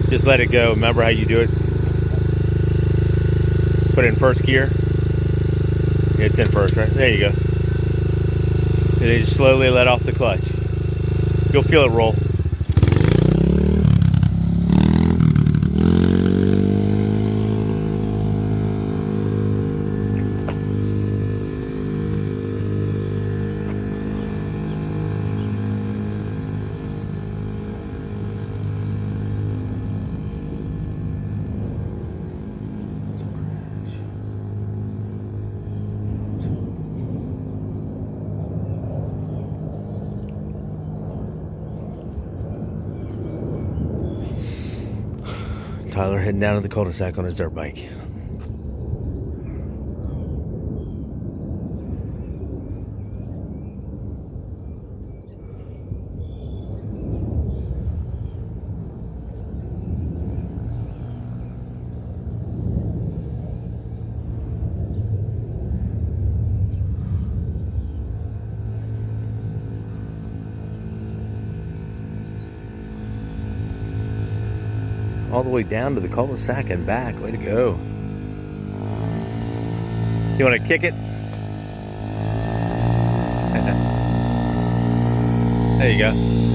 Just let it go. Remember how you do it? Put it in first gear. It's in first, right? There you go. And then just slowly let off the clutch. You'll feel it roll. Tyler heading down to the cul-de-sac on his dirt bike. All the way down to the cul-de-sac and back. Way to go. You want to kick it? There you go.